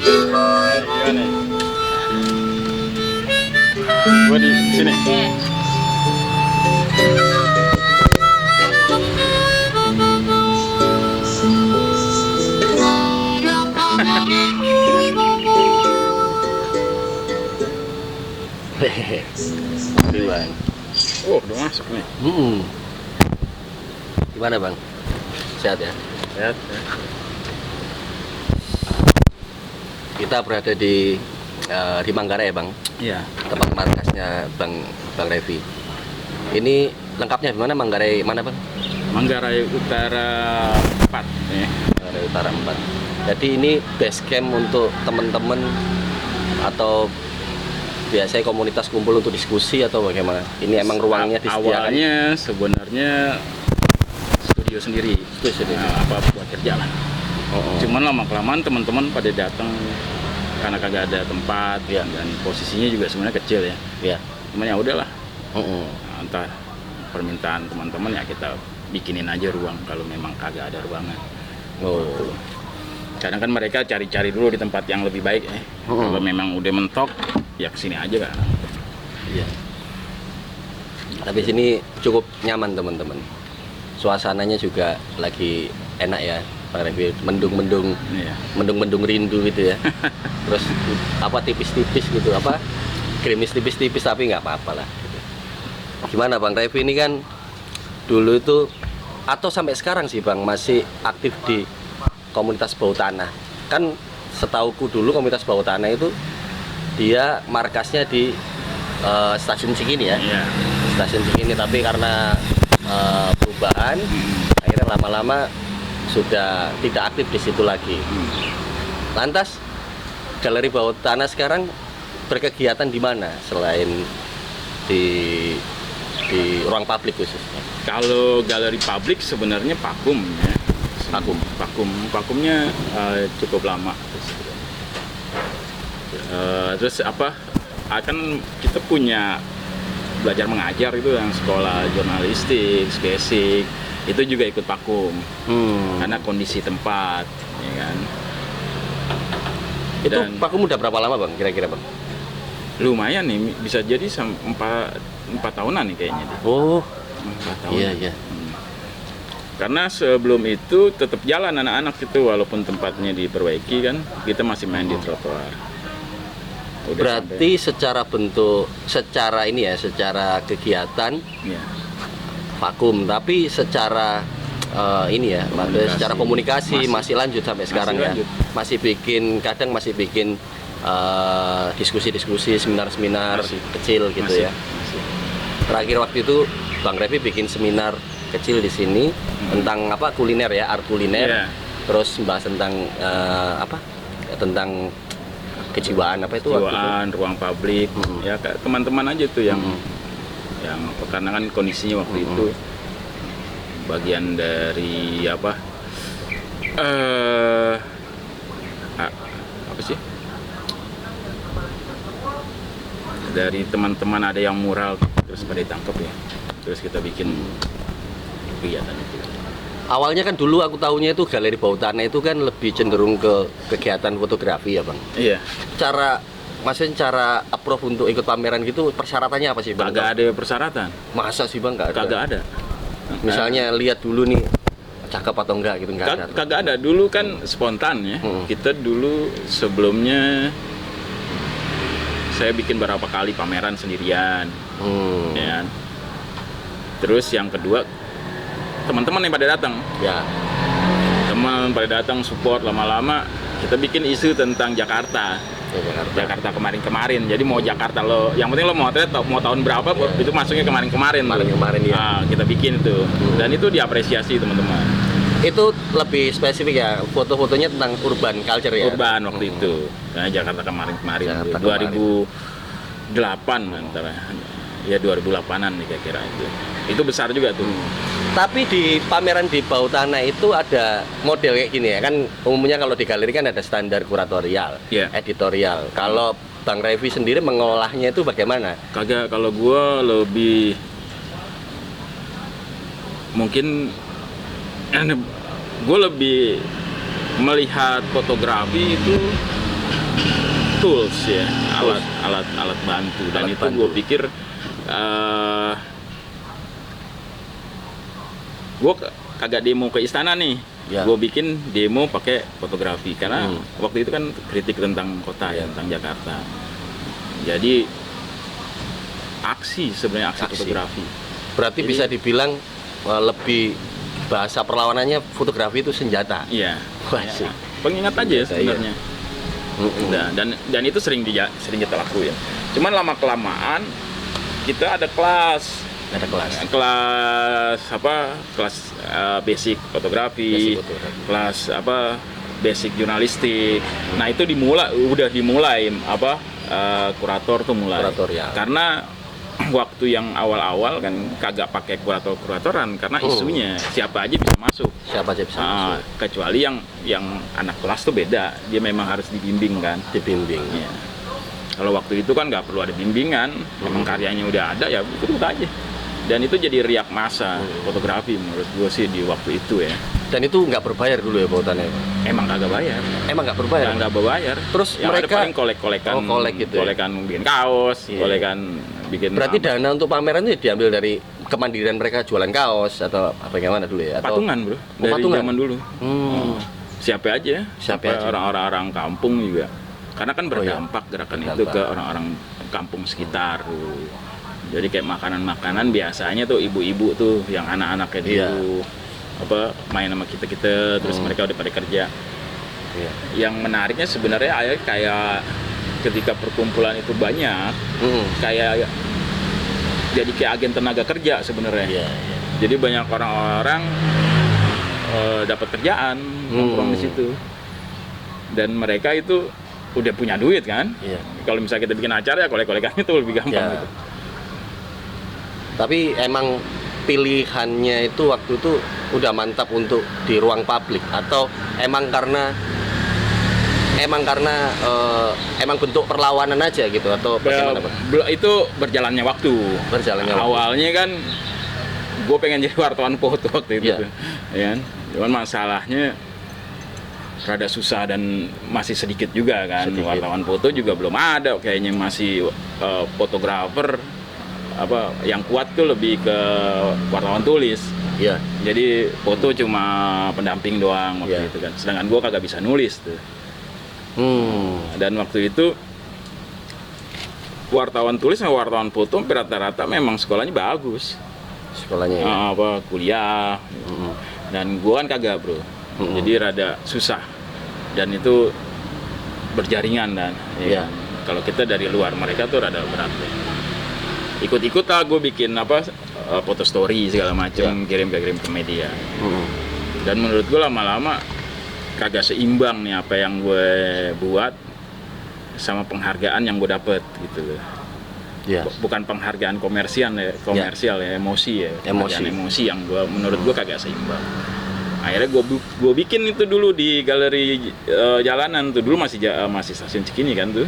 Gimana? Gua di sini. Ini bang. Oh, udah masuk nih. Gimana bang? Sehat ya? Sehat. Ya. Kita berada di Manggarai ya bang, Iya. tempat markasnya Bang Revi. Ini lengkapnya di mana? Manggarai mana bang? Manggarai Utara 4 ya. Manggarai Utara 4. Jadi ini base camp untuk teman-teman atau biasanya komunitas kumpul untuk diskusi atau bagaimana? Ini emang ruangnya disediakan? Awalnya sebenarnya studio sendiri. Apa buat kerja lah. Cuman lama-kelamaan teman-teman pada datang karena kagak ada tempat ya. Dan posisinya juga sebenarnya kecil ya. Iya. Cuman ya udahlah. Nah, entah permintaan teman-teman ya kita bikinin aja ruang kalau memang kagak ada ruangan. Oh. Kadang kan mereka cari-cari dulu di tempat yang lebih baik ya. Kalau memang udah mentok ya kesini aja kan. Iya. Tapi sini cukup nyaman teman-teman. Suasananya juga lagi enak ya. Mendung-mendung, Iya. mendung-mendung rindu gitu ya. Terus apa tipis-tipis gitu, apa gerimis tipis-tipis tapi nggak apa-apa lah. Gitu. Gimana Bang Revi ini kan dulu itu atau sampai sekarang sih Bang masih aktif di komunitas bau tanah. Kan setauku dulu komunitas bau tanah itu dia markasnya di stasiun Cikini ya. Iya. Stasiun Cikini tapi karena perubahan akhirnya lama-lama sudah tidak aktif di situ lagi. Lantas Galeri Bawah Tanah sekarang berkegiatan di mana selain di ruang publik khususnya? Kalau galeri publik sebenarnya vakum ya. Vakumnya cukup lama. Terus apa? Akan kita punya belajar mengajar itu yang sekolah jurnalistik, basic itu juga ikut vakum karena kondisi tempat, ya kan. Itu Dan vakum udah berapa lama Bang kira-kira Bang? lumayan nih, bisa jadi 4 tahunan nih kayaknya deh. Oh 4 tahun. iya. Karena sebelum itu tetap jalan anak-anak itu walaupun tempatnya diperbaiki kan, kita masih main di trotoar. Udah Berarti secara bentuk, secara ini ya, secara kegiatan ya. vakum, tapi secara ini ya, secara komunikasi masih lanjut sampai sekarang lanjut. ya. Kadang masih bikin diskusi-diskusi, seminar-seminar kecil gitu ya. Masih. Terakhir waktu itu Bang Revi bikin seminar kecil di sini tentang apa kuliner ya, art kuliner. Yeah. Terus bahas tentang tentang kejiwaan apa itu waktu itu? Kejiwaan, ruang publik, ya teman-teman aja tuh yang karena kan kondisinya waktu itu bagian dari apa sih dari teman-teman ada yang mural terus pada ditangkap ya, terus kita bikin kegiatan itu. Awalnya kan dulu aku tahunya itu Galeri Bawah Tanah itu kan lebih cenderung ke kegiatan fotografi ya Bang. Iya. Maksudnya cara approve untuk ikut pameran gitu persyaratannya apa sih Bang? Kagak ada persyaratan. Masa sih Bang nggak ada? Kagak ada. Misalnya lihat dulu nih cakep atau enggak gitu nggak ada. Kagak ada. Dulu kan spontan ya. Kita dulu sebelumnya saya bikin beberapa kali pameran sendirian. Ya. Terus yang kedua teman-teman yang pada datang. Ya. Teman pada datang support, lama-lama kita bikin isu tentang Jakarta. Jakarta kemarin-kemarin. Jadi mau Jakarta yang penting lo mau tahun berapa itu masuknya kemarin-kemarin. Kemarin ya. Nah, kita bikin itu. Dan itu diapresiasi teman-teman. Itu lebih spesifik ya, foto-fotonya tentang urban culture ya. Urban waktu itu. Nah, Jakarta kemarin-kemarin. 2008 antara. Ya 2008-an nih kira-kira itu. Itu besar juga tuh. Tapi di pameran di Bawah Tanah itu ada model kayak gini ya, kan umumnya kalau di galeri kan ada standar kuratorial, editorial. Kalau Bang Revi sendiri mengolahnya itu bagaimana? Kagak, kalau gua lebih mungkin gue lebih melihat fotografi itu tools ya, alat bantu. Dan Alat itu bantu. gue pikir gue kagak demo ke istana nih. Ya. Gue bikin demo pakai fotografi karena waktu itu kan kritik tentang kota ya, tentang Jakarta. Jadi sebenarnya aksi fotografi. Berarti Jadi- bisa dibilang lebih bahasa perlawanannya fotografi itu senjata. Iya. Wah, Ya, sih. pengingat aja Senjata, sebenarnya. Dan itu sering kita lakuin. Cuman lama kelamaan kita ada kelas Ada kelas. kelas basic fotografi, Basic fotografi. kelas basic jurnalistik. Nah itu udah dimulai kurator tuh mulai. Kurator, ya. Karena waktu yang awal-awal kan kagak pakai kuratoran karena isunya siapa aja bisa masuk. Siapa aja bisa masuk. Kecuali yang anak kelas tuh beda, dia memang harus dibimbing kan. Dibimbing. Iya. Kalau waktu itu kan nggak perlu ada bimbingan, memang karyanya udah ada ya ikut aja. Dan itu jadi riak masa fotografi menurut gue sih di waktu itu ya. Dan itu nggak berbayar dulu ya pautannya? Emang kagak bayar. Emang nggak berbayar? Nggak berbayar. Terus yang mereka- ada paling kolek-kolekan, kolek gitu ya? kolekan bikin kaos, Iya. kolekan bikin Berarti apa, dana untuk pameran itu diambil dari kemandirian mereka jualan kaos atau apa gimana dulu ya? Atau patungan bro, dari patungan? zaman dulu. Siapa Siapa aja, Siapa aja. orang-orang kampung juga. Karena kan berdampak gerakan itu Berdampak. ke orang-orang kampung sekitar tuh. Jadi kayak makanan-makanan biasanya tuh ibu-ibu tuh yang anak-anaknya Iya. dulu main sama kita terus mereka udah pada kerja. Iya. Yang menariknya sebenarnya kayak ketika perkumpulan itu banyak, kayak jadi kayak agen tenaga kerja sebenarnya. Iya, iya. Jadi banyak orang-orang dapat kerjaan nongkrong di situ. Dan mereka itu udah punya duit kan. Iya. Kalau misalnya kita bikin acara ya kolek-kolekannya tuh lebih gampang Ya. gitu. Tapi emang pilihannya itu waktu itu udah mantap untuk di ruang publik atau emang karena emang bentuk perlawanan aja gitu atau bagaimana Pak? Itu berjalannya waktu. Berjalannya waktu. Awalnya kan gue pengen jadi wartawan foto waktu itu Iya. tuh, ya kan? Cuman masalahnya rada susah dan masih sedikit juga kan. Sedikit. Wartawan foto juga belum ada, kayaknya masih fotografer yang kuat tuh lebih ke wartawan tulis. Iya. Jadi foto cuma pendamping doang waktu Iya. itu kan. Sedangkan gue kagak bisa nulis tuh. Dan waktu itu wartawan tulis sama wartawan foto rata-rata memang sekolahnya bagus. Sekolahnya ya. Kuliah. Dan gue kan kagak bro. Jadi rada susah. Dan itu berjaringan dan Iya. kalau kita dari luar, mereka tuh rada berat. Ikut-ikut lah gue bikin foto story segala macam, kirim ke media. Dan menurut gue lama-lama kagak seimbang nih apa yang gue buat sama penghargaan yang gue dapet gitu. Iya. Bukan penghargaan komersial ya, emosi ya. Penghargaan emosi yang menurut gue kagak seimbang. Akhirnya gue bikin itu dulu di galeri jalanan tuh, dulu masih stasiun Cikini kan tuh.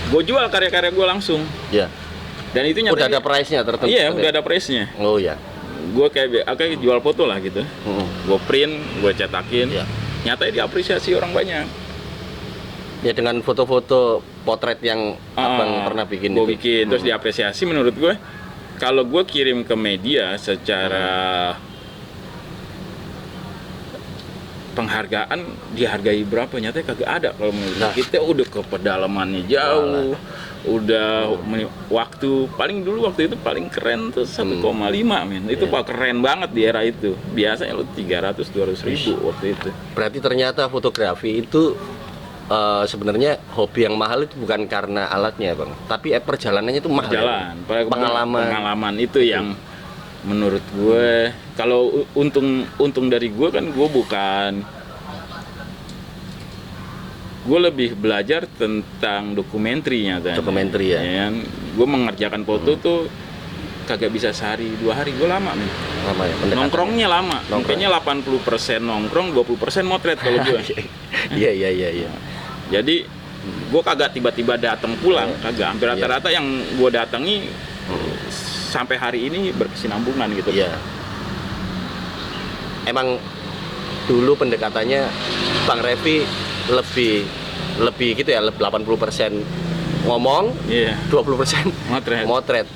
Gue jual karya-karya gue langsung. Iya. Dan itu Udah ada price-nya tertentu. Iya, udah ada price-nya. Oh ya. Gue kayak jual foto lah gitu. Gue print, gue cetakin. Iya. Nyatanya diapresiasi orang banyak. Ya dengan foto-foto potret yang abang pernah bikin Gue itu. bikin, terus diapresiasi menurut gue. Kalau gue kirim ke media secara penghargaan dihargai berapa, nyatanya kagak ada. Kalau menurut Nah. kita udah ke pedalamannya jauh, udah waktu itu paling keren tuh 1,5 men. Itu keren banget di era itu. Biasanya lu 300-200 ribu waktu itu. Berarti ternyata fotografi itu sebenarnya hobi yang mahal itu bukan karena alatnya bang, tapi perjalanannya itu mahal. Jalan, Pengalaman itu yang menurut gue, kalau untung dari gue kan gue lebih belajar tentang dokumentrinya kan. Dokumenter ya. Gue mengerjakan foto tuh kagak bisa sehari 2 hari, gue lama nih. Lama ya, pendekatannya. Nongkrongnya lama, mungkinnya 80% nongkrong, 20% motret kalau gue. Iya. Jadi gue kagak tiba-tiba datang pulang, kagak. Hampir rata-rata yang gue datangi sampai hari ini berkesinambungan gitu. Iya. Emang dulu pendekatannya Bang Revi lebih gitu ya, 80% ngomong, 20% motret.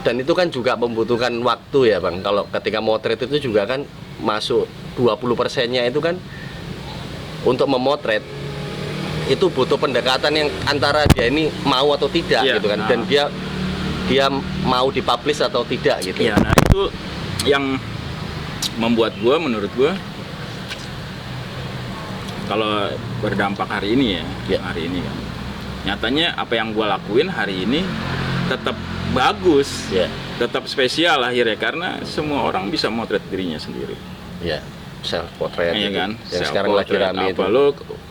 Dan itu kan juga membutuhkan waktu ya Bang. Kalau ketika motret itu juga kan masuk 20%-nya itu kan untuk memotret itu butuh pendekatan yang antara dia ini mau atau tidak gitu kan, dan dia mau dipublish atau tidak gitu. Nah itu yang membuat menurut gue kalau berdampak hari ini hari ini kan nyatanya apa yang gue lakuin hari ini tetap bagus, tetap spesial akhirnya karena semua orang bisa motret dirinya sendiri. Self portrait gitu, kan? Yang sekarang lagi rame itu.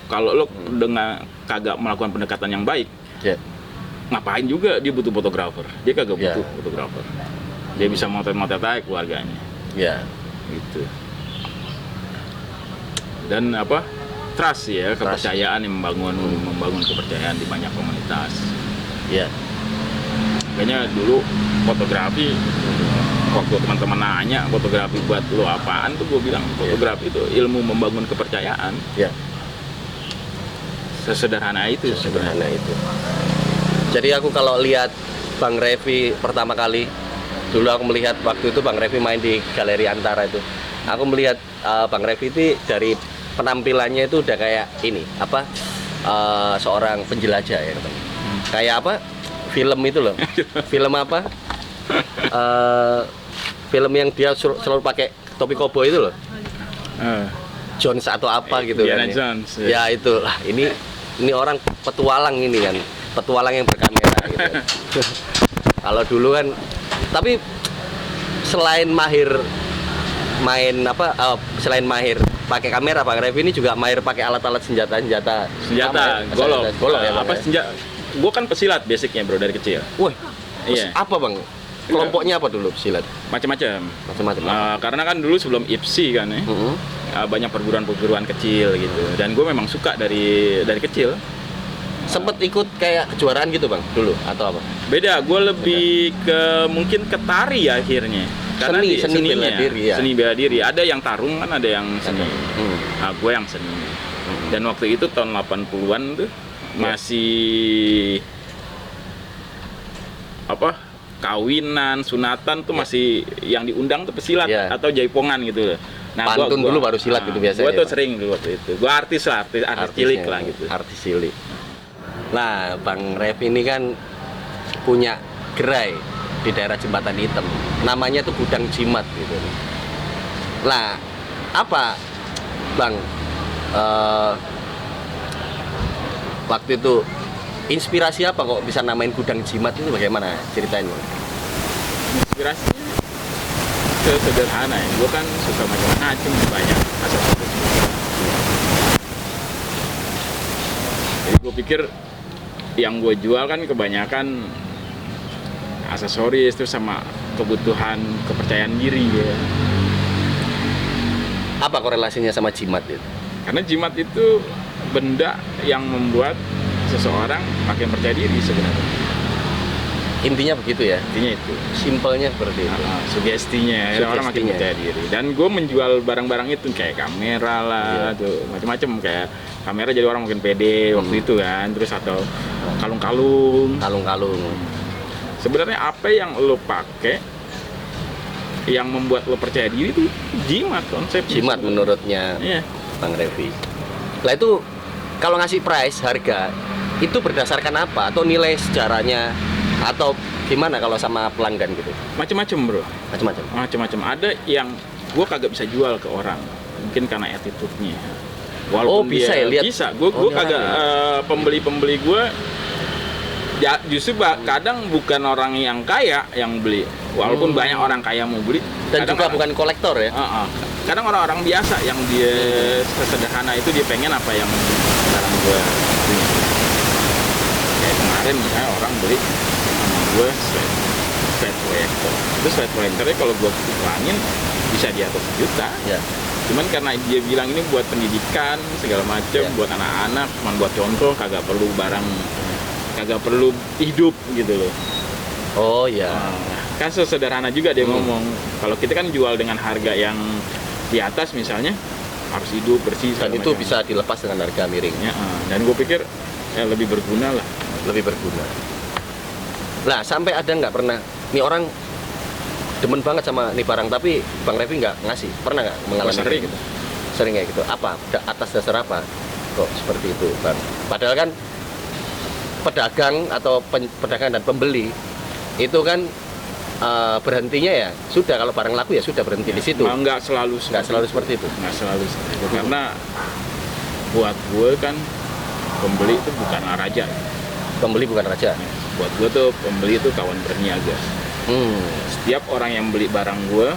Kalau lo dengan kagak melakukan pendekatan yang baik, ngapain juga dia butuh fotografer? Dia kagak butuh fotografer. Dia bisa motret-motret aja keluarganya. Gitu. Dan trust kepercayaan yang membangun kepercayaan di banyak komunitas. Kayaknya dulu fotografi, waktu teman-teman nanya fotografi buat lo apaan tuh, gue bilang fotografi itu ilmu membangun kepercayaan. Sesederhana itu. Jadi aku kalau lihat Bang Revi pertama kali, dulu aku melihat waktu itu Bang Revi main di Galeri Antara itu, aku melihat Bang Revi itu dari penampilannya itu udah kayak ini seorang penjelajah ya teman. Kayak film itu loh. Film film yang dia selalu pakai topi koboi itu loh. Jones atau apa gitu kan. Jones. Ya itu lah, ini orang petualang ini kan. Petualang yang berkamera gitu kan. Kalau dulu kan, tapi selain mahir selain mahir pakai kamera, Bang Revi ini juga mahir pakai alat-alat senjata golok ya, senjata. Gue kan pesilat basicnya bro dari kecil. Wah, apa Bang? Kelompoknya apa dulu pesilat? Macam-macam. Karena kan dulu sebelum IPSI kan banyak perguruan-perguruan kecil gitu. Dan gue memang suka dari kecil. Sempet ikut kayak kejuaraan gitu Bang dulu atau apa? Beda, gue lebih mungkin ke tari ya akhirnya. Karena seni bela diri. Ada yang tarung kan, ada yang seni. Nah, gue yang seni. Dan waktu itu tahun 80-an tuh masih kawinan, sunatan tuh masih yang diundang tuh pesilat atau jaipongan gitu. Nah, pantun dulu baru silat gitu biasanya. Gue tuh sering dulu waktu itu. Gue artis cilik lah gitu. Artis cilik. Nah, Bang Revi ini kan punya gerai di daerah Jembatan Hitam. Namanya tuh Gudang Jimat gitu. Nah, apa Bang waktu itu inspirasi apa kok bisa namain Gudang Jimat itu, bagaimana ceritanya? Inspirasinya sederhana ya, gue kan suka macam-macam, banyak aksesoris. Jadi gue pikir yang gue jual kan kebanyakan aksesoris terus sama kebutuhan kepercayaan diri ya. Apa korelasinya sama jimat itu? Karena jimat itu benda yang membuat seseorang makin percaya diri sebenarnya. Intinya begitu ya? Intinya itu. Simpelnya seperti itu. Sugestinya, orang makin percaya diri. Dan gue menjual barang-barang itu kayak kamera lah, tuh macam-macam, kayak kamera jadi orang makin pede waktu itu kan. Terus atau kalung-kalung. Sebenarnya apa yang lo pakai yang membuat lo percaya diri itu jimat, konsep jimat menurutnya Bang Revi. Lah itu kalau ngasih price, harga itu berdasarkan apa? Atau nilai sejarahnya atau gimana kalau sama pelanggan gitu? Macam-macam bro. Macam-macam. Ada yang gue kagak bisa jual ke orang, mungkin karena attitude-nya. Walaupun bisa ya lihat. Bisa. Gue kagak pembeli gue justru kadang bukan orang yang kaya yang beli. Walaupun banyak orang kaya mau beli. Dan juga bukan kolektor ya. Kadang orang-orang biasa yang dia sesederhana itu dia pengen apa yang sekarang gue punya. Kayak kemarin misalnya orang beli sama gue slide projector. Itu slide projectornya kalau gue kurangin bisa di atas juta. Cuman karena dia bilang ini buat pendidikan segala macam, buat anak-anak, cuma buat contoh, kagak perlu barang, kagak perlu hidup gitu loh. Kan sederhana juga dia ngomong. Kalau kita kan jual dengan harga yang di atas misalnya, harus hidup bersih Dan segala itu macam. bisa dilepas dengan harga miring. Ya, dan gue pikir ya lebih berguna lah. Lebih berguna. Lah sampai ada nggak pernah nih orang demen banget sama nih barang tapi Bang Revi nggak ngasih, pernah nggak mengalami sering. kayak gitu? Sering kayak gitu. Apa? Atas dasar apa kok seperti itu, Bang? Padahal kan pedagang atau pedagang dan pembeli itu kan berhentinya ya sudah, kalau barang laku ya sudah berhenti di situ. Nggak selalu Seperti itu. Nggak selalu seperti itu. Karena buat gue kan pembeli itu bukanlah raja. Pembeli bukan raja. Buat gue tuh pembeli itu kawan berniaga. Setiap orang yang beli barang gue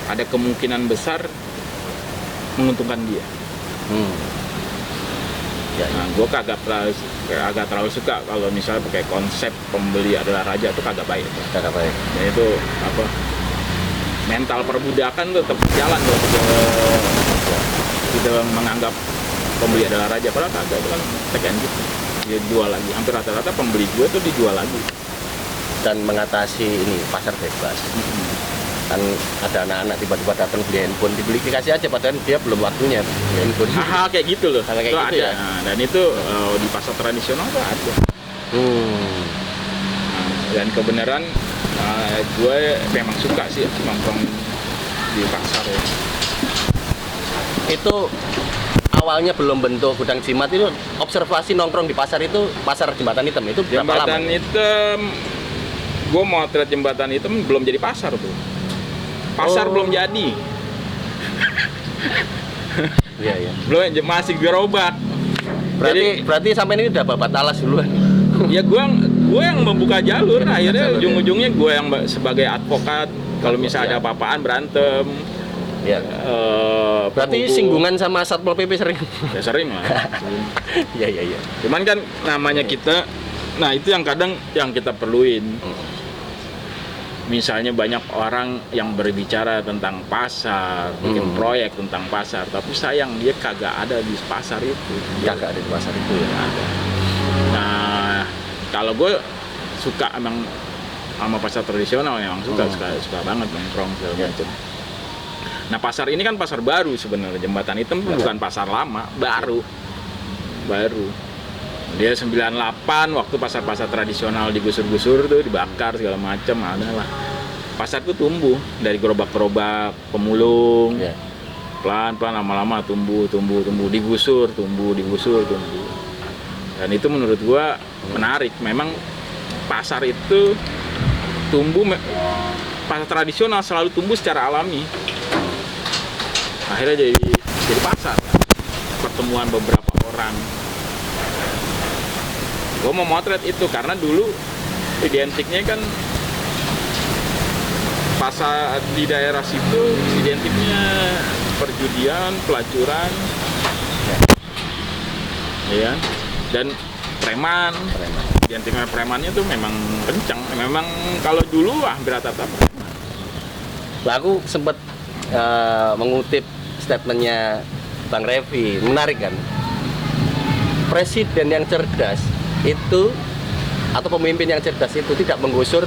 ada kemungkinan besar menguntungkan dia. Ya, Nah, gue agak terlalu suka kalau misalnya pakai konsep pembeli adalah raja, itu kagak baik. kagak baik. Dan itu apa? Mental perbudakan tuh tetap jalan kalau kita menganggap pembeli adalah raja, padahal kagak, itu kan tekan gitu. Dia jual lagi. Hampir rata-rata pembeli gue tuh dijual lagi. Dan mengatasi ini pasar bebas. Kan ada anak-anak tiba-tiba datang beli handphone, dikasih aja padahal dia belum waktunya beli handphone. Haha, kayak gitu loh. Kayak Itu gitu ada. ya? Nah, dan itu di pasar tradisional tuh ada. Nah, dan kebenaran gue memang suka sih nongkrong di pasar ya. Itu awalnya belum bentuk gudang jimat, itu observasi nongkrong di pasar itu, pasar Jembatan Hitam itu berapa lama? Jembatan Hitam, gue mau trade Jembatan Hitam belum jadi pasar tuh. Pasar belum jadi. Iya, iya. Belum, masih gerobak. Berarti sampai ini udah babat alas duluan. Ya gue yang membuka jalur, akhirnya ujung-ujungnya gue yang sebagai advokat kalau misalnya ada apa-apaan berantem. Ya. Berarti singgungan sama Satpol PP sering. Ya sering lah. Iya, iya, iya. Cuman kan namanya kita, nah itu yang kadang yang kita perluin. Misalnya banyak orang yang berbicara tentang pasar, bikin proyek tentang pasar, tapi sayang dia kagak ada di pasar itu. Kagak ada di pasar itu ya. Ada. Nah, kalau gue suka emang sama pasar tradisional, memang suka banget nongkrong segala macam. Nah, pasar ini kan pasar baru sebenarnya. Jembatan Hitam bukan pasar lama, baru. Dia 98 waktu pasar-pasar tradisional digusur-gusur tuh, dibakar segala macam, adalah. Pasar tuh tumbuh dari gerobak-gerobak pemulung. Ya. Pelan-pelan lama-lama tumbuh, digusur, tumbuh. Dan itu menurut gua menarik. Memang pasar itu tumbuh, pasar tradisional selalu tumbuh secara alami. Akhirnya jadi pasar. Pertemuan beberapa orang. Gue mau motret itu karena dulu identiknya kan pasar di daerah situ identiknya perjudian, pelacuran, ya, dan preman. Identiknya premannya tuh memang kencang. Memang kalau dulu hampir rata-rata preman. Lah aku sempat mengutip statementnya Bang Revi, menarik kan? Presiden yang cerdas itu atau pemimpin yang cerdas itu tidak menggusur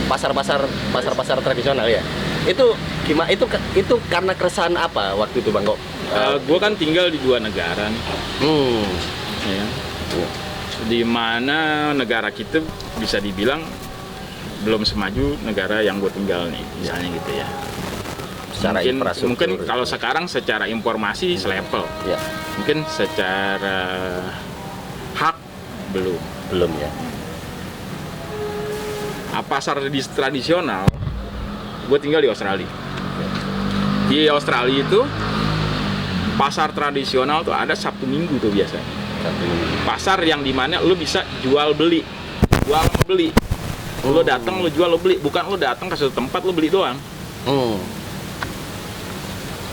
pasar-pasar tradisional ya. Itu gimana? Itu karena keresahan apa waktu itu Bang kok? Gue kan tinggal di dua negara nih. Ya. Di mana negara kita bisa dibilang belum semaju negara yang gue tinggal nih, misalnya gitu ya. Mungkin kalau sekarang secara informasi selevel. Ya. Mungkin secara hak belum ya. Pasar tradisional, gue tinggal di Australia. Di Australia itu pasar tradisional tuh ada Sabtu Minggu tuh biasanya. Pasar yang dimana lu bisa jual beli. Lu datang lu jual lu beli, bukan lu datang ke suatu tempat lu beli doang.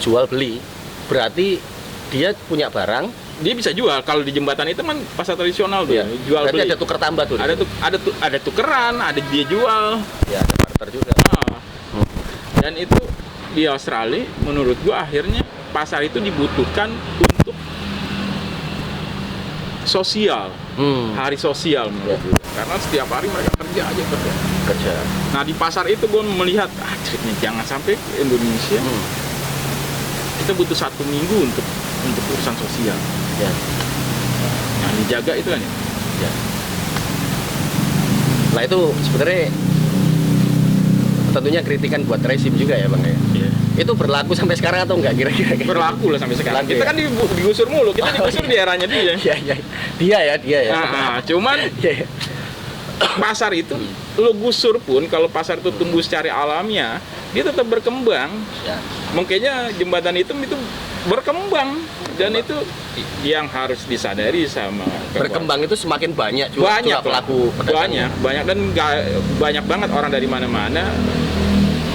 Jual beli berarti dia punya barang, dia bisa jual. Kalau di Jembatan itu kan pasar tradisional tuh, jual berarti beli. Ada tuker tambah tuh. Ada tukeran, ada dia jual. Ya, ada barter juga. Dan itu di Australia menurut gua akhirnya pasar itu dibutuhkan untuk sosial. hari sosial menurut gue. Karena setiap hari mereka kerja aja Kerja. Nah di pasar itu gue melihat ceritanya jangan sampai Indonesia kita butuh 1 minggu untuk urusan sosial. Ya. Yang dijaga itu kan ya. Ya. Nah itu sebenarnya tentunya kritikan buat rezim juga ya Bang ya. Iya. Itu berlaku sampai sekarang atau enggak kira-kira? Berlaku lah sampai sekarang. Berlaku, Kita ya? kan digusur mulu, kita digusur di eranya dia. Iya, iya. Dia ya. Cuman Iya. pasar itu lo gusur pun kalau pasar itu tumbuh secara alamiah, dia tetap berkembang. Ya. Makanya jembatan itu berkembang dan itu yang harus disadari sama Berkembang itu semakin banyak juga banyak pelaku pedagangnya. banyak dan banyak banget orang dari mana-mana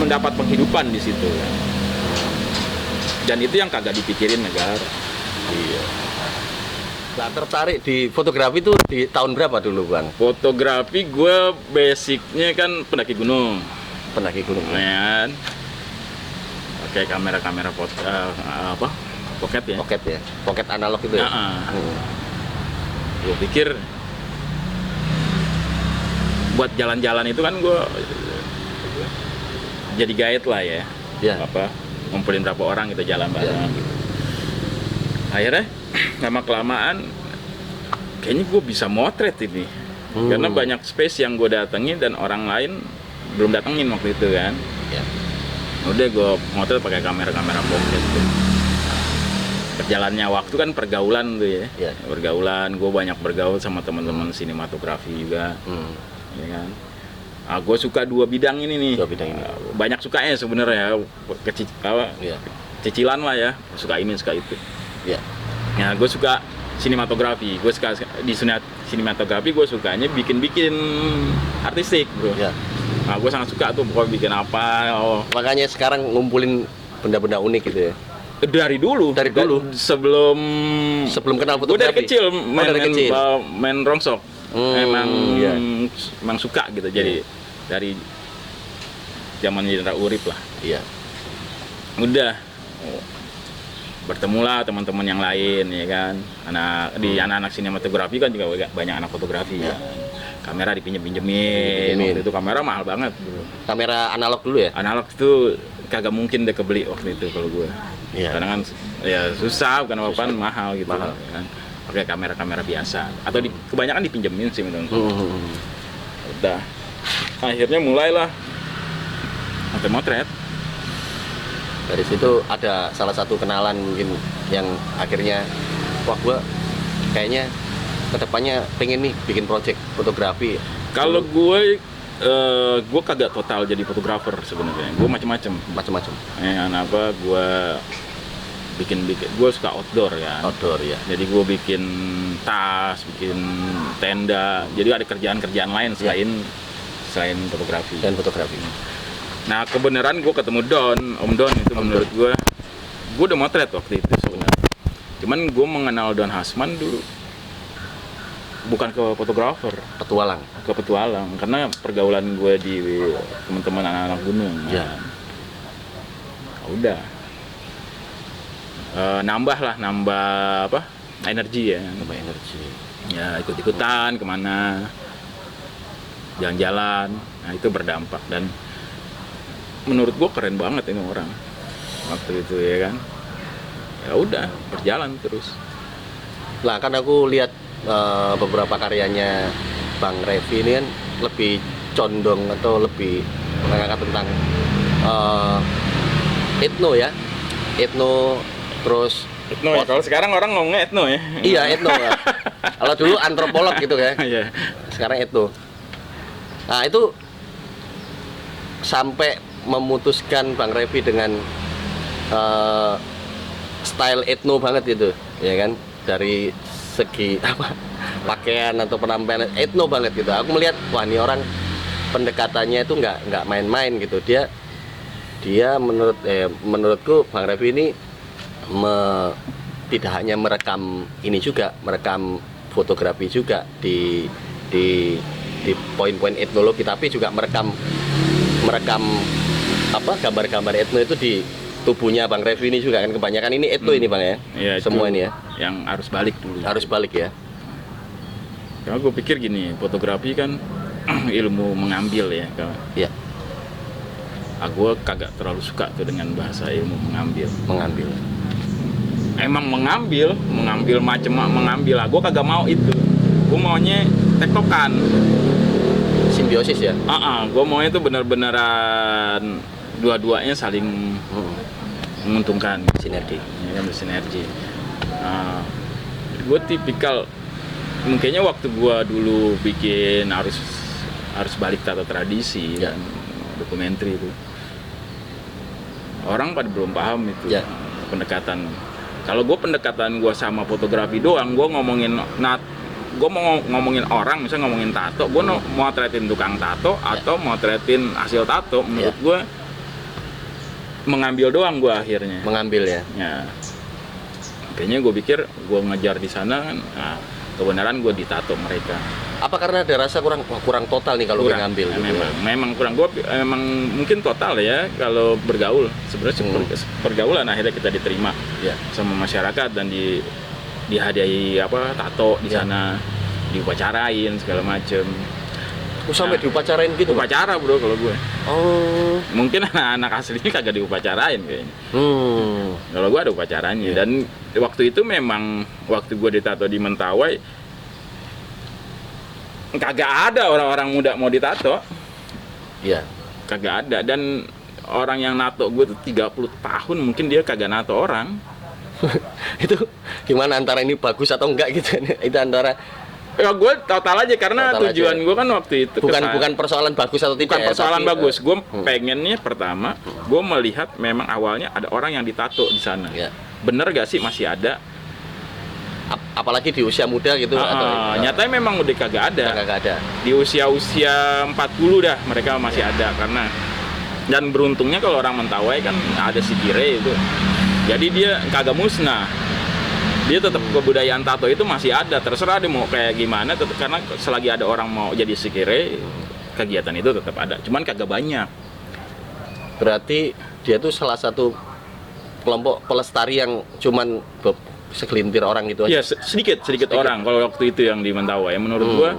mendapat penghidupan di situ ya. Dan itu yang kagak dipikirin negara. Iya. Nah, tertarik di fotografi itu di tahun berapa dulu Bang? Fotografi gue basicnya kan pendaki gunung. Pendaki gunung. Kan pakai kamera pocket ya. Pocket analog itu ya. Gue pikir buat jalan-jalan itu kan gue jadi guide lah ya. Ya. Ngumpulin berapa orang kita jalan bareng gitu. Akhirnya lama kelamaan kayaknya gue bisa motret ini. Karena banyak space yang gue datengin dan orang lain belum datengin waktu itu kan. Ya. Udah gue motret pakai kamera pocket tuh. Perjalannya waktu kan pergaulan tuh ya. Ya. Pergaulan, gue banyak bergaul sama teman-teman sinematografi juga. Ya kan. Gue suka 2 bidang ini nih. 2 bidang ini. Banyak sukanya sebenarnya. Ya. Cicilan lah ya. Suka ini, suka itu. Ya. Nah, gue suka sinematografi. Gue suka di sinematografi. Gue sukanya bikin artistik, bro. Ya. Nah, gue sangat suka tuh pokoknya bikin apa. Makanya sekarang ngumpulin benda-benda unik gitu ya. Dari dulu. Sebelum kenal gue dari fotografi. kecil main rongsok. Emang suka gitu. Jadi dari zaman Indra Urip lah. Iya. Udah bertemulah teman-teman yang lain ya kan. Anak-anak sinematografi kan juga banyak anak fotografi ya. Kamera dipinjem-pinjemin. Waktu itu kamera mahal banget, bro. Kamera analog dulu ya? Analog itu kagak mungkin deh kebeli waktu itu kalau gue. Iya. Karena kan ya susah, bukan apa-apaan, mahal gitu. Mahal. Kan. Pakai kamera biasa atau kebanyakan dipinjemin sih menurut gue. Udah. Akhirnya mulailah motret. Dari situ ada salah satu kenalan mungkin yang akhirnya wah gue kayaknya kedepannya pengen nih bikin project fotografi. Kalau gue kagak total jadi fotografer sebenarnya. Gue macam-macam. Gue bikin gue suka outdoor ya. Outdoor ya. Jadi gue bikin tas, bikin tenda. Jadi ada kerjaan-kerjaan lain selain fotografi. Nah kebenaran gue ketemu Om Don itu menurut gue udah motret waktu itu sebenarnya. Cuman gue mengenal Don Hasman dulu bukan ke fotografer, ke petualang, karena pergaulan gue di teman-teman anak-anak gunung. Ya. Udah nambah energi ya. Ya ikut-ikutan kemana, jalan-jalan. Nah itu berdampak dan menurut gue keren banget ini orang waktu itu ya kan. Ya udah berjalan terus. Lah kan aku lihat beberapa karyanya Bang Revi ini kan lebih condong atau lebih mengangkat tentang etno terus etno ya. Kalau sekarang orang ngomongnya etno ya. Iya etno ya. Kalau dulu antropolog gitu ya. Iya. Sekarang etno. Nah itu sampai memutuskan Bang Revi dengan style etno banget gitu, ya kan? Dari segi pakaian atau penampilan etno banget gitu. Aku melihat wah ini orang pendekatannya itu nggak main-main gitu. Dia menurutku Bang Revi ini tidak hanya merekam ini juga, merekam fotografi juga di poin-poin etnologi, tapi juga merekam gambar-gambar etno itu di tubuhnya Bang Revi ini juga kan. Kebanyakan ini etno ini Bang ya. Iya, semua ini ya. Yang arus balik dulu. Arus balik ya. Karena gue pikir gini, fotografi kan ilmu mengambil ya. Iya. Gue kagak terlalu suka tuh dengan bahasa ilmu mengambil. Mengambil. Emang mengambil macam mengambil. Gue kagak mau itu. Gue maunya tektokan. Simbiosis ya. Gue maunya tuh bener-beneran dua-duanya saling menguntungkan. Sinergi. Ya, bersinergi. Gue tipikal mungkinnya waktu gua dulu bikin harus balik tata tradisi dan dokumenter itu, orang pada belum paham itu pendekatan. Kalau pendekatan gua sama fotografi doang, gua mau ngomongin orang, misalnya ngomongin tato, gua mau motretin tukang tato atau motretin hasil tato. Menurut gua mengambil doang gua akhirnya. Mengambil ya. Kayaknya gue pikir gue ngejar di sana kan, kebenaran gue ditato mereka. Apa karena ada rasa kurang total nih kalau ngambil? Memang kurang. Gue memang mungkin total ya kalau bergaul. Sebenarnya pergaulan akhirnya kita diterima sama masyarakat dan dihadiahi tato di sana, diupacarain segala macem. Sampai diupacarain gitu? Upacara bro kalau gue. Oh. Mungkin anak-anak aslinya kagak diupacarain kayaknya. Kalau gue ada upacaranya. Dan waktu itu memang waktu gue ditato di Mentawai, kagak ada orang-orang muda mau ditato. Iya. Kagak ada. Dan orang yang nato gue tuh 30 tahun mungkin dia kagak nato orang. Itu gimana antara ini bagus atau enggak gitu? Itu antara ya gue total aja karena tujuan gue kan waktu itu bukan persoalan bagus atau tidak. Bukan persoalan bagus. Gue pengennya pertama, gue melihat memang awalnya ada orang yang ditato di sana. Bener gak sih masih ada? Apalagi di usia muda gitu. Nyatanya memang udah kagak ada. Di usia 40 dah mereka masih ada karena dan beruntungnya kalau orang Mentawai kan ada si Kire itu. Jadi dia kagak musnah. Dia tetap kebudayaan tato itu masih ada, terserah dia mau kayak gimana, tetap karena selagi ada orang mau jadi sikire, kegiatan itu tetap ada, cuman kagak banyak. Berarti dia tuh salah satu kelompok pelestari yang cuman segelintir orang gitu aja. Ya sedikit orang kalau waktu itu yang di Mentawai, menurut gua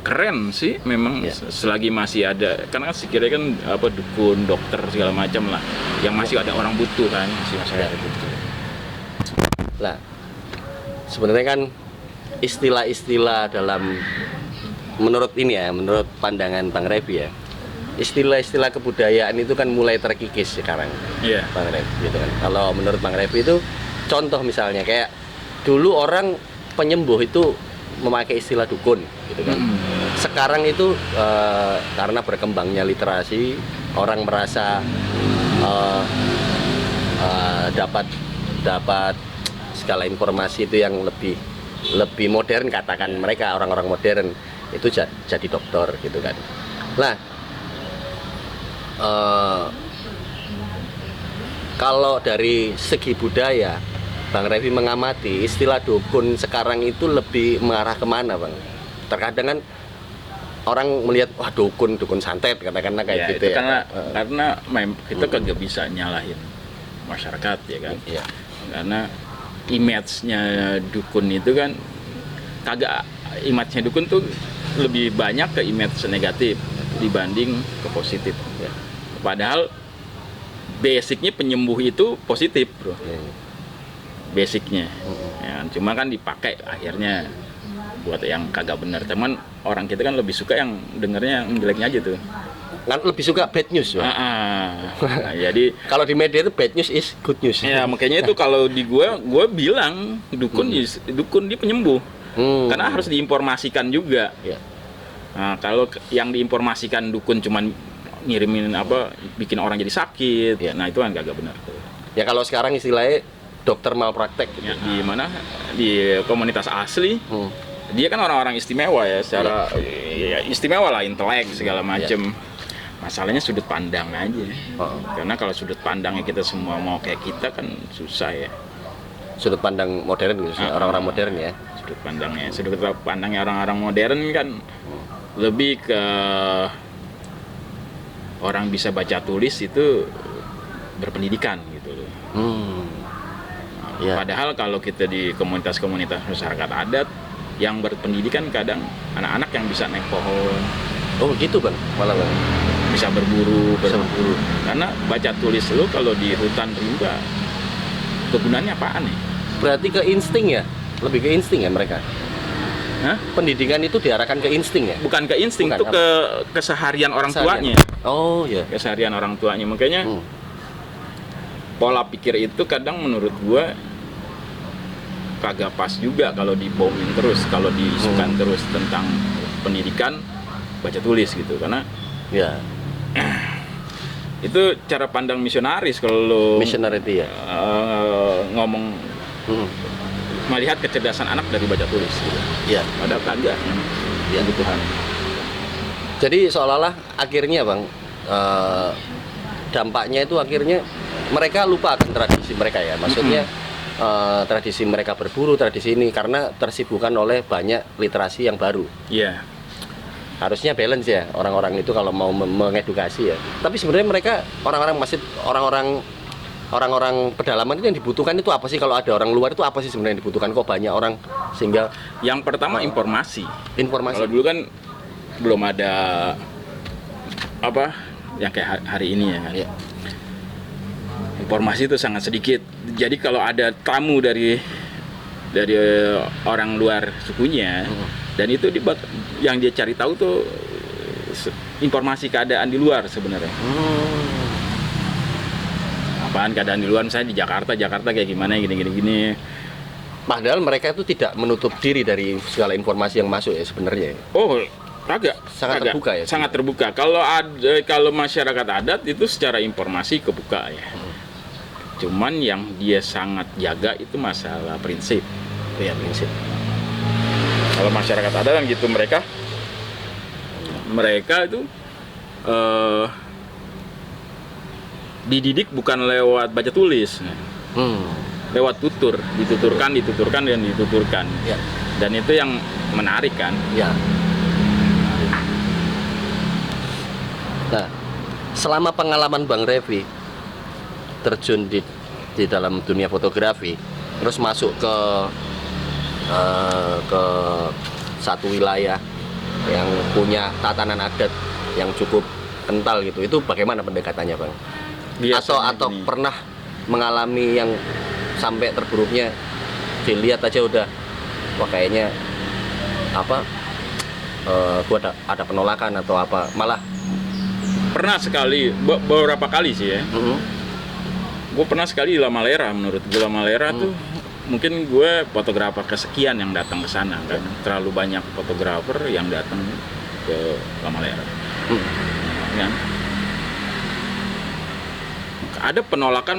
keren sih memang selagi masih ada, karena sikire kan dukun, dokter segala macam lah, yang masih ada orang butuh kan, masih ada butuh. Lah, sebenarnya kan istilah-istilah dalam menurut pandangan Bang Revi ya, istilah-istilah kebudayaan itu kan mulai terkikis sekarang, Bang Revi gitu kan. Kalau menurut Bang Revi itu, contoh misalnya kayak dulu orang penyembuh itu memakai istilah dukun, gitu kan. Sekarang itu karena berkembangnya literasi, orang merasa dapat segala informasi itu yang lebih modern, katakan mereka orang-orang modern itu jadi dokter gitu kan. Nah, kalau dari segi budaya, Bang Revi mengamati istilah dukun sekarang itu lebih mengarah kemana, Bang? Terkadang kan orang melihat wah dukun santet katakanlah kayak gitu ya. Karena kita kagak bisa nyalahin masyarakat ya kan. Karena image-nya dukun itu kan image-nya dukun tuh lebih banyak ke image negatif dibanding ke positif. Padahal basicnya penyembuh itu positif, bro. Basicnya. Cuma kan dipakai akhirnya buat yang kagak benar. Cuman orang kita kan lebih suka yang dengernya yang jeleknya aja tuh. Kan lebih suka bad news, jadi kalau di media itu bad news is good news. Ya makanya itu kalau di gue bilang dukun dia penyembuh, karena harus diinformasikan juga. Nah, kalau yang diinformasikan dukun cuman ngirimin bikin orang jadi sakit, nah itu kan agak benar. Ya kalau sekarang istilahnya dokter malpraktek gitu. Di mana di komunitas asli, dia kan orang-orang istimewa ya, secara istimewa lah, intelek segala macem. Masalahnya sudut pandang aja. Karena kalau sudut pandangnya kita semua mau kayak kita kan susah ya. Sudut pandang modern gitu, orang-orang modern ya. Sudut pandangnya orang-orang modern kan lebih ke orang bisa baca tulis itu berpendidikan gitu loh. Padahal kalau kita di komunitas-komunitas masyarakat adat yang berpendidikan kadang anak-anak yang bisa naik pohon, Oh gitu bang, malah bang. bisa berburu, Bisa berburu. karena baca tulis lu kalau di hutan rimba kegunaannya apaan nih? Berarti ke insting ya, lebih ke insting ya mereka. Hah? Pendidikan itu diarahkan ke insting ya. Bukan ke insting, Bukan, itu apa? ke keseharian orang Keseharian. tuanya, Oh ya. keseharian orang tuanya. Makanya pola pikir itu kadang menurut gua kagak pas juga kalau dibohongin terus, kalau diisukan terus tentang pendidikan baca tulis gitu, karena Ya. itu cara pandang misionaris kalau lo Missionarity ya. ngomong melihat kecerdasan anak dari baca tulis gitu. Ya. Padahal kagak Ya. kebutuhan. Jadi seolah-olah akhirnya bang, dampaknya itu akhirnya mereka lupa akan tradisi mereka ya. Maksudnya tradisi mereka berburu, tradisi ini karena tersibukkan oleh banyak literasi yang baru. Iya. Harusnya balance ya orang-orang itu kalau mau mengedukasi ya. Tapi sebenarnya mereka orang-orang pedalaman itu yang dibutuhkan itu apa sih? Kalau ada orang luar itu apa sih sebenarnya yang dibutuhkan? Kok banyak orang sehingga Yang pertama informasi. informasi. Kalau dulu kan belum ada apa yang kayak hari ini ya kan. Ya. Informasi itu sangat sedikit. Jadi kalau ada tamu dari orang luar sukunya dan itu yang dia cari tahu tuh informasi keadaan di luar sebenarnya. Apaan keadaan di luar, misalnya di Jakarta kayak gimana gini. Padahal mereka itu tidak menutup diri dari segala informasi yang masuk ya sebenarnya. Oh, kagak. Sangat terbuka ya? Sangat terbuka. Kalau masyarakat adat itu secara informasi kebuka ya. Cuman yang dia sangat jaga itu masalah prinsip. Iya, prinsip. Kalau masyarakat adat kan gitu, mereka itu dididik bukan lewat baca tulis, lewat dituturkan. Ya. Dan itu yang menarik kan. Ya. Nah, selama pengalaman Bang Revi terjun di dalam dunia fotografi, terus masuk ke satu wilayah yang punya tatanan adat yang cukup kental gitu, itu bagaimana pendekatannya Bang? Atau Gini. pernah mengalami yang sampai terburuknya dilihat aja udah wah kayaknya apa gua ada penolakan atau apa, malah Pernah sekali, beberapa kali sih ya. Gue pernah sekali di Lamalera. Menurut gue Lamalera tuh mungkin gue fotografer kesekian yang datang ke sana kan. Terlalu banyak fotografer yang datang ke Lamalera. Kan? Ada penolakan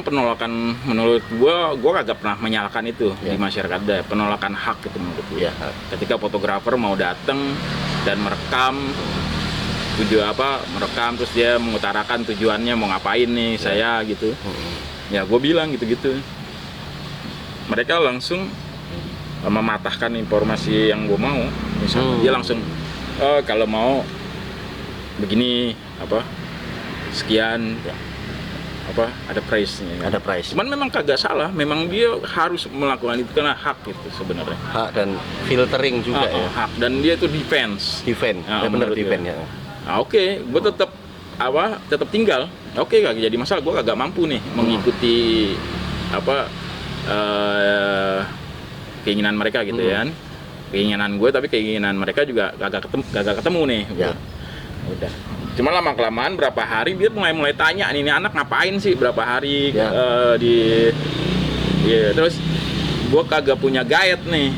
menurut gue agak pernah menyalahkan itu di masyarakat. Ada penolakan hak itu menurut gue. ya, Ketika fotografer mau datang dan merekam merekam terus dia mengutarakan tujuannya mau ngapain nih saya gitu. Ya gue bilang gitu. Mereka langsung mematahkan informasi yang gue mau. Misalnya dia langsung kalau mau begini sekian ada price-nya. ada price. Cuman memang kagak salah, memang dia harus melakukan itu karena hak itu sebenarnya. Hak dan filtering juga ya. Hak, dan dia itu defense. Defend, Ah, benar menurut defend gue. ya. Nah, oke, gue tetap tinggal. Oke, gak jadi masalah. Gue kagak mampu nih mengikuti keinginan mereka gitu ya. Keinginan gue tapi keinginan mereka juga kagak ketemu nih. Ya. Udah. Cuma lama kelamaan berapa hari dia mulai tanya nih, ini anak ngapain sih berapa hari terus gue kagak punya guide nih.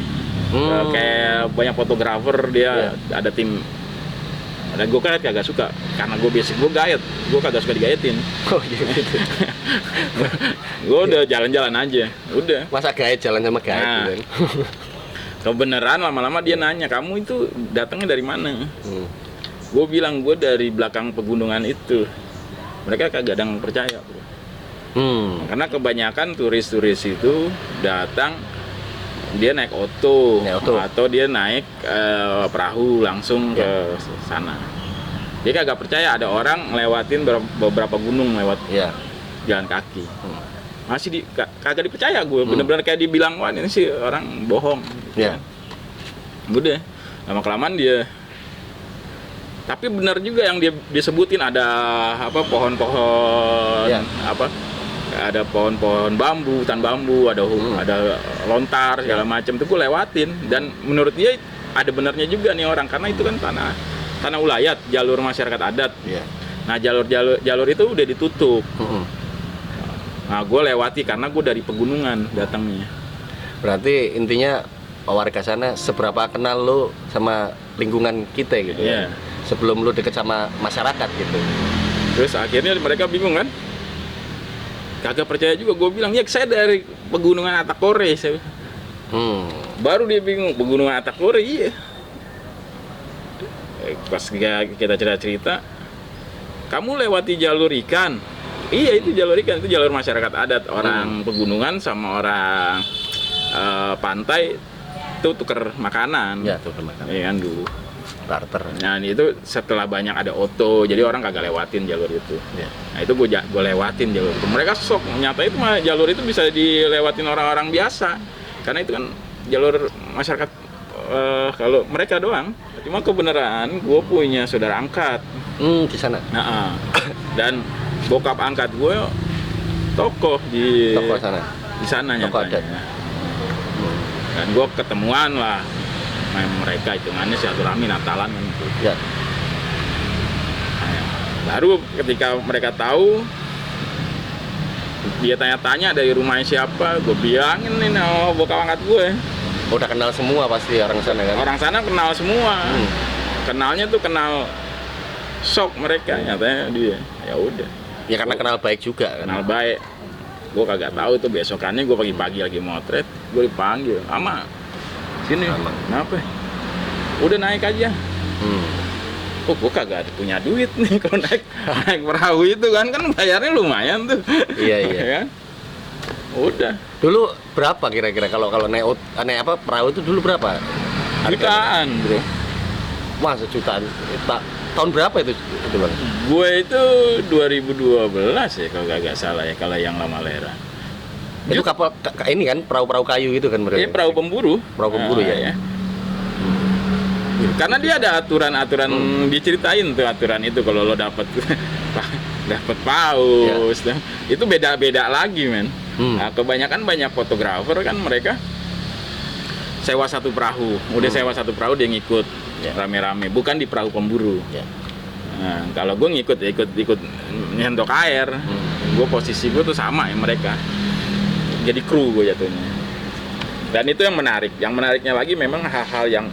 Kayak banyak fotografer dia ada tim. Dan gue kan kagak suka, karena gue basic gue gayet, gue kagak suka digayetin. Oh gitu. Gue udah jalan-jalan aja, udah. Masa gaet jalan sama gaet Nah. gitu kan. Kebenaran lama-lama dia nanya, kamu itu datangnya dari mana? Gue bilang gue dari belakang pegunungan itu. Mereka kagak ada yang percaya. Karena kebanyakan turis-turis itu datang dia naik oto. Atau dia naik perahu langsung ke sana. Dia kagak percaya ada orang ngelewatin beberapa gunung lewat jalan kaki. Masih kagak dipercaya gue, bener-bener kayak dibilang wah ini sih orang bohong. Udah lama kelamaan dia. Tapi benar juga yang dia disebutin, ada apa pohon-pohon apa, ada pohon-pohon bambu, hutan bambu, ada lontar segala macam, itu gue lewatin. Dan menurut dia ada benarnya juga nih orang, karena itu kan tanah ulayat, jalur masyarakat adat. Nah jalur itu udah ditutup. Nah gue lewati karena gue dari pegunungan datangnya. Berarti intinya warga sana seberapa kenal lo sama lingkungan kita gitu ya, sebelum lo deket sama masyarakat gitu. Terus akhirnya mereka bingung kan, kagak percaya juga. Gue bilang ya saya dari pegunungan Atakore. Baru dia bingung, pegunungan Atakore, iya. Pas kita cerita, kamu lewati jalur ikan. Iya itu jalur ikan, itu jalur masyarakat adat. Orang pegunungan sama orang pantai itu tuker makanan. Ya, tuker makanan. Iya kan dulu. Barter. Nah itu setelah banyak ada oto, jadi orang kagak lewatin jalur itu. Nah itu gue lewatin jalur itu. Mereka shock, nyata itu mah jalur itu bisa dilewatin orang-orang biasa. Karena itu kan jalur masyarakat kalau mereka doang. Cuma kebenaran gue punya saudara angkat di sana. Dan bokap angkat gue tokoh di sana. Di sana nyatanya. Dan gue ketemuan lah sama mereka, hitungannya silaturahmi Natalan kan itu. Nah, baru ketika mereka tahu, dia tanya-tanya dari rumahnya siapa, gue bilangin nih bokap angkat gue. Udah kenal semua pasti orang sana kan? Orang sana kenal semua. Kenalnya tuh kenal shock mereka, nyatanya dia. Ya udah. Ya karena kenal baik juga kan? Kenal baik. Gue kagak tahu tuh, besokannya gue pagi-pagi lagi motret, gue dipanggil, "Ama, sini, kenapa? Udah naik aja." Oh, gue kagak punya duit nih kalau naik perahu itu kan bayarnya lumayan tuh. Iya. Kan? Udah. Dulu berapa kira-kira kalau naik perahu itu dulu berapa? Jutaan, bro. Wah, sejutaan. Tahun berapa itu Bang? Gue itu 2012 ya kalau kagak salah ya, kalau yang Lama Lera. Itu kapal ini kan perahu-perahu kayu gitu kan mereka? Iya, perahu pemburu. Perahu pemburu ya. Karena dia ada aturan-aturan, diceritain tuh aturan itu kalau lo dapat paus, itu beda-beda lagi, men. Nah, kebanyakan banyak fotografer kan mereka sewa satu perahu, udah sewa satu perahu dia ngikut rame-rame, bukan di perahu pemburu. Nah, kalau gue ngikut nyentok air, gue posisi gue tuh sama ya mereka, jadi kru gue jatuhnya. Dan itu yang menarik. Yang menariknya lagi memang hal-hal yang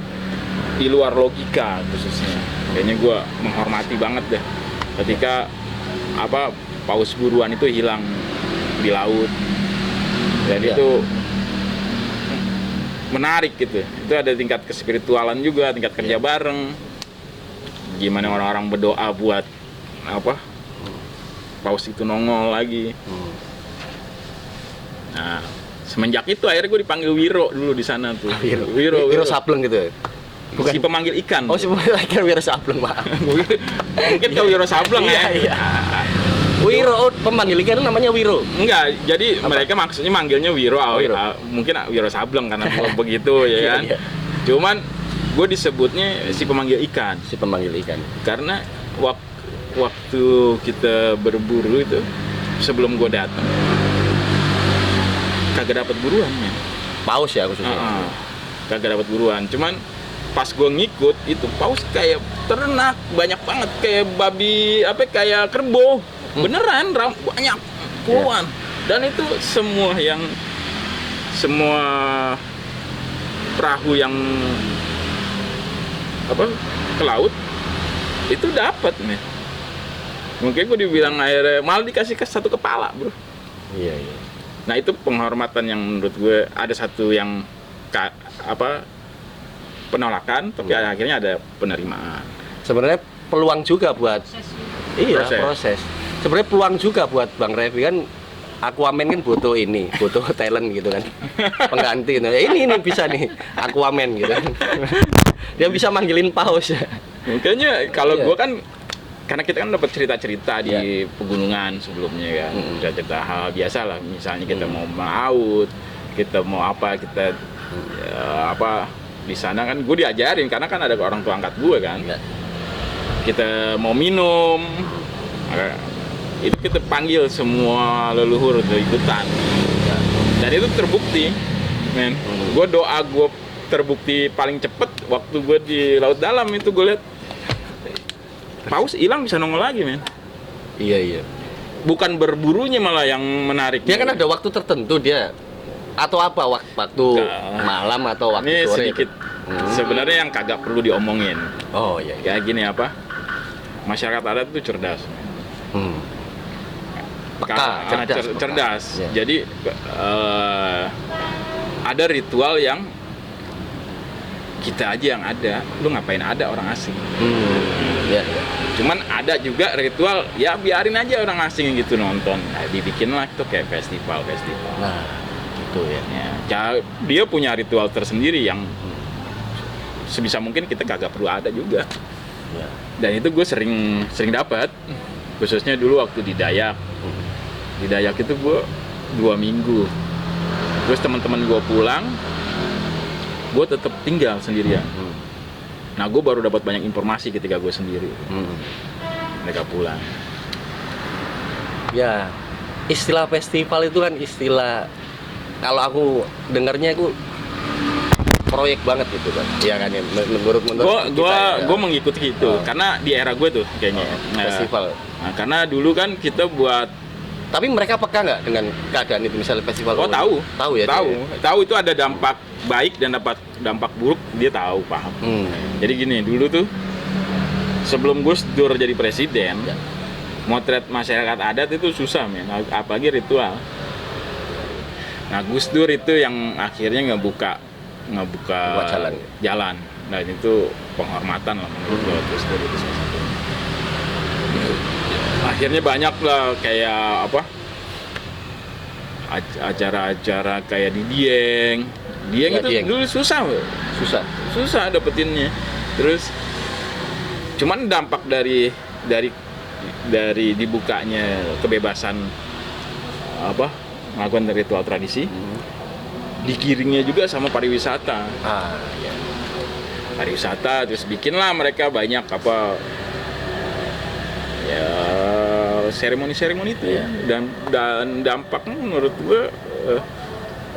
di luar logika khususnya. Kayaknya gue menghormati banget deh ketika paus buruan itu hilang di laut. Dan itu menarik gitu. Itu ada tingkat kespiritualan juga, tingkat kerja bareng. Gimana orang-orang berdoa buat paus itu nongol lagi. Nah, semenjak itu akhirnya gue dipanggil Wiro dulu di sana tuh. Wiro Sableng gitu. Bukan. Si pemanggil ikan. Oh, si pemanggil ikan Wiro Sableng, Pak. Mungkin ke Wiro Sableng ya. Iya. Wiro, pemanggil ikan namanya Wiro. Enggak, jadi mereka maksudnya manggilnya Wiro. Mungkin Wiro Sableng karena begitu ya kan. Cuman gue disebutnya si pemanggil ikan. Si pemanggil ikan. Karena waktu kita berburu itu sebelum gue datang kagak dapat buruan ya. Paus ya khususnya. Kagak dapat buruan. Cuman pas gue ngikut itu paus kayak ternak banyak banget, kayak babi kayak kerbau. Beneran banyak puluhan. Dan itu semua perahu yang ke laut itu dapat nih. Mungkin gue dibilang akhirnya malah dikasih satu kepala, bro. Iya. Nah itu penghormatan yang menurut gue ada satu yang penolakan, tapi akhirnya ada penerimaan. Sebenarnya peluang juga buat proses. Sebenarnya peluang juga buat Bang Revi kan. Aquaman kan butuh talent gitu kan, pengganti. Nah, ini bisa nih Aquaman gitu kan. Dia bisa manggilin paus. Makanya kalau gue kan, karena kita kan dapat cerita-cerita di pegunungan sebelumnya kan, cerita hal biasa lah. Misalnya kita mau melaut, kita mau kita di sana kan gue diajarin karena kan ada orang tua angkat gue kan. Iya. Kita mau minum, itu kita panggil semua leluhur untuk ikutan. Ya. Dan itu terbukti, men. Gue doa gue terbukti paling cepet waktu gue di laut dalam itu gue lihat paus hilang bisa nongol lagi, men. Iya. Bukan berburunya malah yang menarik. Dia kan ada waktu tertentu dia atau apa waktu malam atau waktu ini sore? sedikit sebenarnya yang kagak perlu diomongin. Oh iya. Kayak gini apa? Masyarakat adat itu cerdas. Peka, cerdas. Ya. Jadi ada ritual yang kita aja yang ada, lu ngapain ada orang asing? Ya. Cuman ada juga ritual ya biarin aja orang asing gitu nonton. Nah, dibikinlah itu kayak festival. Nah, gitu ya. Dia punya ritual tersendiri yang sebisa mungkin kita kagak perlu ada juga. Ya. Dan itu gue sering dapat, khususnya dulu waktu di Dayak. Di Dayak itu gue 2 minggu. Terus teman-teman gue pulang, gue tetap tinggal sendirian. Nah, gue baru dapat banyak informasi ketika gue sendiri. Mereka pulang. Ya, istilah festival itu kan istilah, kalau aku dengarnya aku proyek banget gitu kan. Iya kan ya, menurut gue mengikuti itu karena di era gue tuh kayaknya festival. Nah, karena dulu kan kita buat. Tapi mereka peka nggak dengan keadaan itu, misalnya festival? Oh, tahu ya. Tahu itu ada dampak baik dan dapat dampak buruk, dia tahu, paham. Jadi gini, dulu tuh sebelum Gus Dur jadi presiden, motret masyarakat adat itu susah, men, apalagi ritual. Nah, Gus Dur itu yang akhirnya ngebuka jalan. Nah, itu penghormatan lah menurut gue, Gus Dur itu salah satu. Akhirnya banyak lah kayak apa, acara-acara kayak di Dieng itu Dieng. Dulu susah dapetinnya. Terus cuman dampak dari dibukanya kebebasan apa melakukan ritual tradisi, digiringnya juga sama pariwisata. Ya. Pariwisata, terus bikinlah mereka banyak apa ya seremoni itu ya. Dan dampaknya menurut gue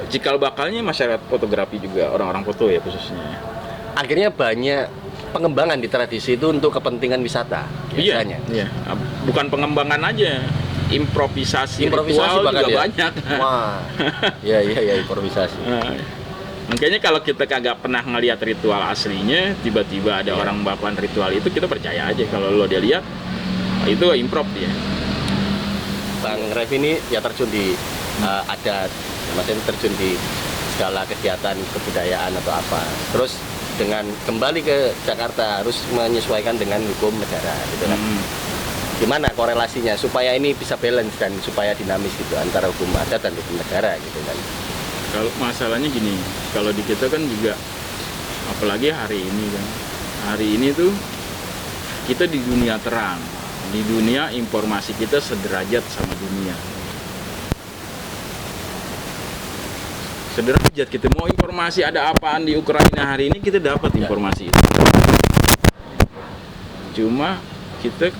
cikal bakalnya masyarakat fotografi juga, orang-orang foto ya khususnya. Akhirnya banyak pengembangan di tradisi itu untuk kepentingan wisata biasanya. Iya. Bukan pengembangan aja, improvisasi ritual juga ya? Banyak. Wah. Iya improvisasi. Makanya kalau kita kagak pernah ngelihat ritual aslinya, tiba-tiba ada orang melakukan ritual itu, kita percaya aja kalau lo dia lihat itu improv dia. Bang Rev ini ya terjun di adat, maksudnya terjun di segala kegiatan kebudayaan atau apa. Terus dengan kembali ke Jakarta harus menyesuaikan dengan hukum negara gitu kan. Gimana korelasinya supaya ini bisa balance dan supaya dinamis gitu antara hukum adat dan hukum negara gitu kan. Kalau masalahnya gini, kalau di kita kan juga apalagi hari ini kan. Hari ini tuh kita di dunia terang. Di dunia informasi kita sederajat sama dunia. Sederajat, kita mau informasi ada apaan di Ukraina hari ini, kita dapat informasi itu. Cuma kita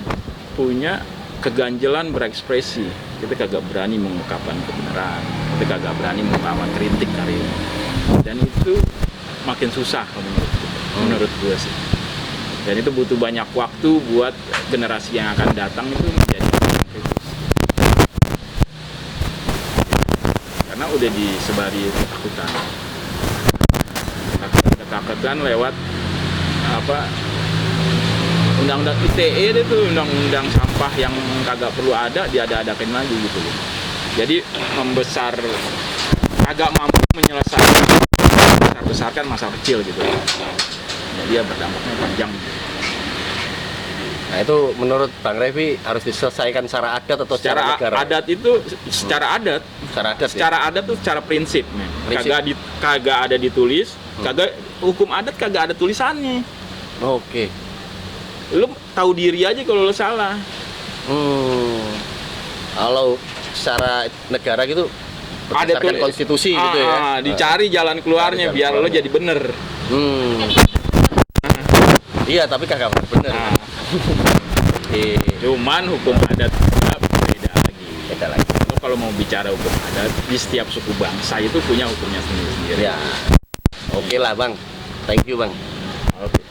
punya keganjelan berekspresi. Kita kagak berani mengungkapkan kebenaran, kita kagak berani mengungkapkan kritik hari ini. Dan itu makin susah menurut gue sih. Dan itu butuh banyak waktu buat generasi yang akan datang itu menjadi kritis. Karena udah disebari ketakutan lewat apa undang-undang ITE itu, undang-undang sampah yang kagak perlu ada diada-adakan lagi gitu loh. Jadi membesar, agak mampu menyelesaikan besarkan masa kecil gitu. Jadi dia berdampaknya panjang. Nah itu menurut Bang Revi harus diselesaikan secara adat atau secara negara? Adat itu secara adat. Secara adat tuh secara prinsip. Kagak ada ditulis, kagak hukum adat kagak ada tulisannya. Oke. Lu tahu diri aja kalau lu salah. Kalau secara negara gitu berdasarkan konstitusi gitu ya. Dicari jalan keluarnya biar lo jadi bener. Iya, tapi kagak bener. Nah, Oke. cuman hukum adat kita beda lagi. Beda lagi. Kalau mau bicara hukum adat, di setiap suku bangsa itu punya hukumnya sendiri-sendiri. Ya. Oke lah, Bang. Thank you, Bang. Oke.